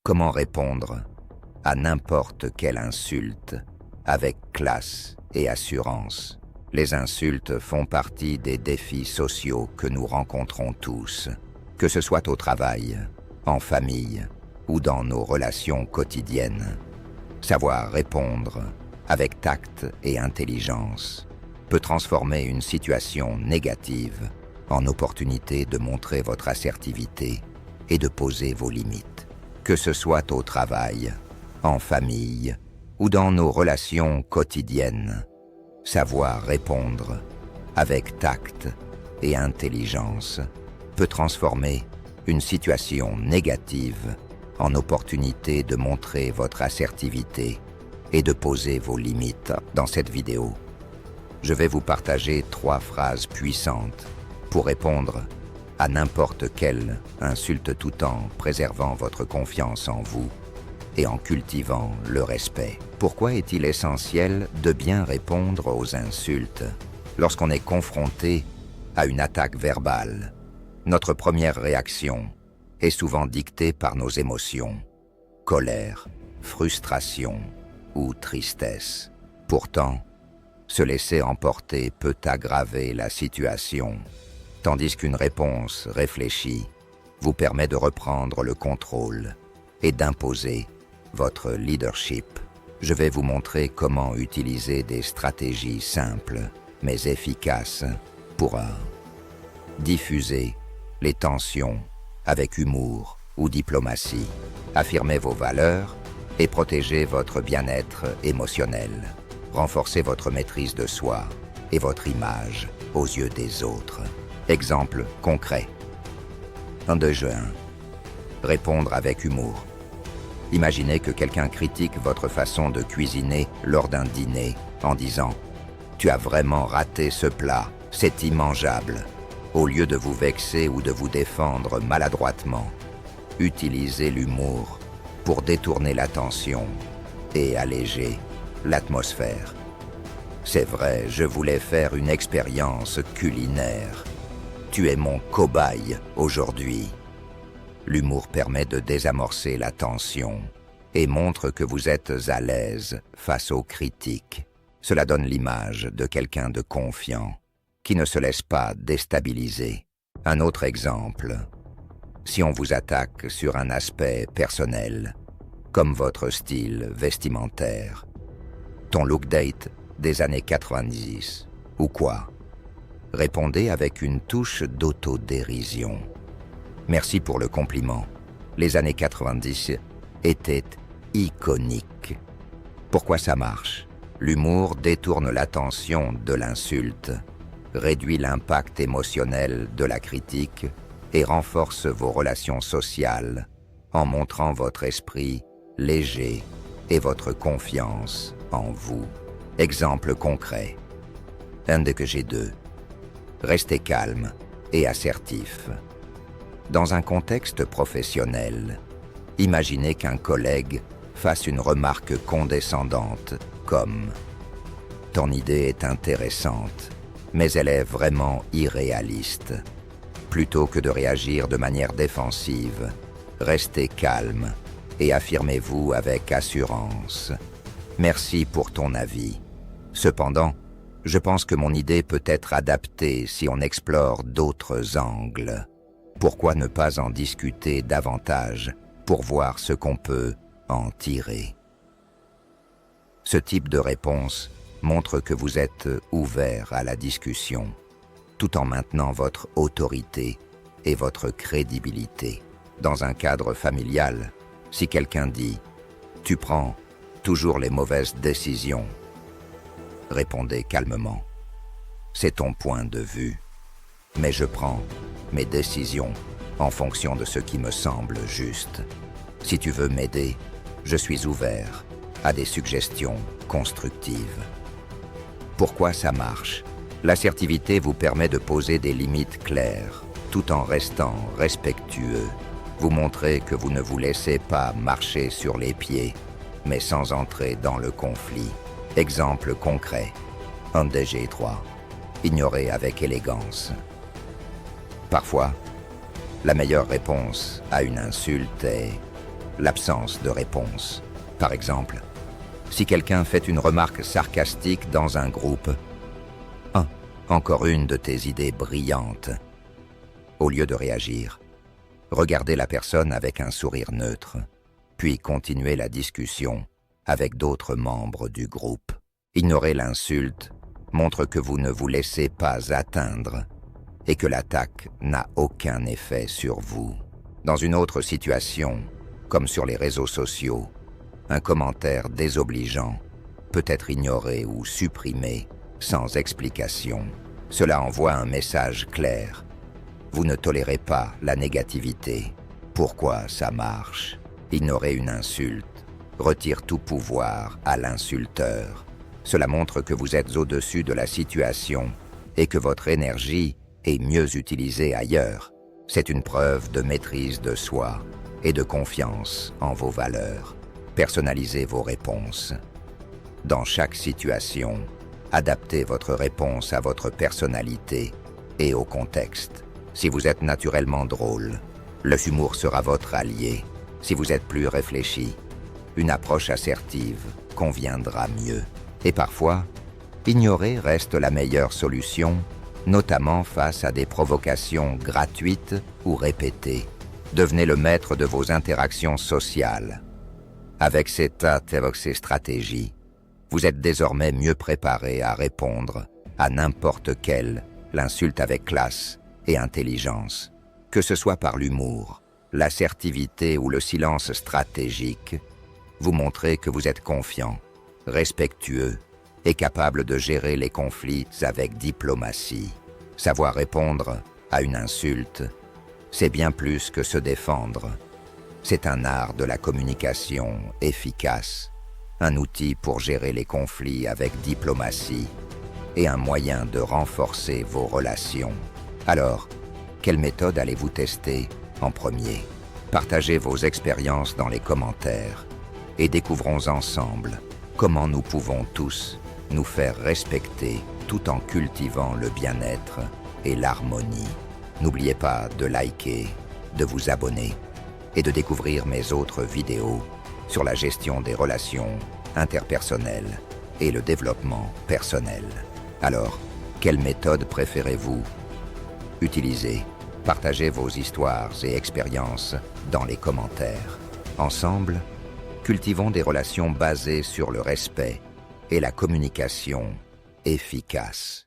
Comment répondre à n'importe quelle insulte avec classe et assurance? Les insultes font partie des défis sociaux que nous rencontrons tous, que ce soit au travail, en famille ou dans nos relations quotidiennes. Savoir répondre avec tact et intelligence peut transformer une situation négative en opportunité de montrer votre assertivité et de poser vos limites. Que ce soit au travail, en famille ou dans nos relations quotidiennes, savoir répondre avec tact et intelligence peut transformer une situation négative en opportunité de montrer votre assertivité et de poser vos limites. Dans cette vidéo, je vais vous partager 3 phrases puissantes pour répondre à n'importe quelle insulte tout en préservant votre confiance en vous et en cultivant le respect. Pourquoi est-il essentiel de bien répondre aux insultes? Lorsqu'on est confronté à une attaque verbale, notre première réaction est souvent dictée par nos émotions, colère, frustration ou tristesse. Pourtant, se laisser emporter peut aggraver la situation, tandis qu'une réponse réfléchie vous permet de reprendre le contrôle et d'imposer votre leadership. Je vais vous montrer comment utiliser des stratégies simples mais efficaces pour diffuser les tensions avec humour ou diplomatie, affirmer vos valeurs et protéger votre bien-être émotionnel, renforcer votre maîtrise de soi et votre image aux yeux des autres. Exemple concret. 1 juin. Répondre avec humour. Imaginez que quelqu'un critique votre façon de cuisiner lors d'un dîner en disant « Tu as vraiment raté ce plat, c'est immangeable ». Au lieu de vous vexer ou de vous défendre maladroitement, utilisez l'humour pour détourner l'attention et alléger l'atmosphère. C'est vrai, je voulais faire une expérience culinaire. Tu es mon cobaye aujourd'hui. L'humour permet de désamorcer la tension et montre que vous êtes à l'aise face aux critiques. Cela donne l'image de quelqu'un de confiant, qui ne se laisse pas déstabiliser. Un autre exemple, si on vous attaque sur un aspect personnel, comme votre style vestimentaire, ton look date des années 90, ou quoi, répondez avec une touche d'autodérision. Merci pour le compliment. Les années 90 étaient iconiques. Pourquoi ça marche? L'humour détourne l'attention de l'insulte, réduit l'impact émotionnel de la critique et renforce vos relations sociales en montrant votre esprit léger et votre confiance en vous. Exemple concret. 2. Restez calme et assertif. Dans un contexte professionnel, imaginez qu'un collègue fasse une remarque condescendante comme « Ton idée est intéressante, mais elle est vraiment irréaliste. » Plutôt que de réagir de manière défensive, restez calme et affirmez-vous avec assurance. « Merci pour ton avis. Cependant, je pense que mon idée peut être adaptée si on explore d'autres angles. Pourquoi ne pas en discuter davantage pour voir ce qu'on peut en tirer? » Ce type de réponse montre que vous êtes ouvert à la discussion, tout en maintenant votre autorité et votre crédibilité. Dans un cadre familial, si quelqu'un dit « Tu prends toujours les mauvaises décisions », répondez calmement « C'est ton point de vue, mais je prends mes décisions en fonction de ce qui me semble juste. Si tu veux m'aider, je suis ouvert à des suggestions constructives. » Pourquoi ça marche? L'assertivité vous permet de poser des limites claires, tout en restant respectueux. Vous montrez que vous ne vous laissez pas marcher sur les pieds, mais sans entrer dans le conflit. Exemple concret. 3. Ignorez avec élégance. Parfois, la meilleure réponse à une insulte est l'absence de réponse. Par exemple, si quelqu'un fait une remarque sarcastique dans un groupe, « Ah, encore une de tes idées brillantes », au lieu de réagir, regardez la personne avec un sourire neutre, puis continuez la discussion avec d'autres membres du groupe. Ignorer l'insulte montre que vous ne vous laissez pas atteindre et que l'attaque n'a aucun effet sur vous. Dans une autre situation, comme sur les réseaux sociaux, un commentaire désobligeant peut être ignoré ou supprimé sans explication. Cela envoie un message clair. Vous ne tolérez pas la négativité. Pourquoi ça marche? Ignorer une insulte retire tout pouvoir à l'insulteur. Cela montre que vous êtes au-dessus de la situation et que votre énergie est mieux utilisée ailleurs. C'est une preuve de maîtrise de soi et de confiance en vos valeurs. Personnalisez vos réponses. Dans chaque situation, adaptez votre réponse à votre personnalité et au contexte. Si vous êtes naturellement drôle, le humour sera votre allié. Si vous êtes plus réfléchi, une approche assertive conviendra mieux. Et parfois, ignorer reste la meilleure solution, notamment face à des provocations gratuites ou répétées. Devenez le maître de vos interactions sociales. Avec ces stratégies, vous êtes désormais mieux préparé à répondre à n'importe quelle l'insulte avec classe et intelligence. Que ce soit par l'humour, l'assertivité ou le silence stratégique, vous montrez que vous êtes confiant, respectueux et capable de gérer les conflits avec diplomatie. Savoir répondre à une insulte, c'est bien plus que se défendre. C'est un art de la communication efficace, un outil pour gérer les conflits avec diplomatie et un moyen de renforcer vos relations. Alors, quelle méthode allez-vous tester en premier? Partagez vos expériences dans les commentaires et découvrons ensemble comment nous pouvons tous nous faire respecter tout en cultivant le bien-être et l'harmonie. N'oubliez pas de liker, de vous abonner et de découvrir mes autres vidéos sur la gestion des relations interpersonnelles et le développement personnel. Alors, quelle méthode préférez-vous utiliser? Partagez vos histoires et expériences dans les commentaires. Ensemble, cultivons des relations basées sur le respect et la communication efficace.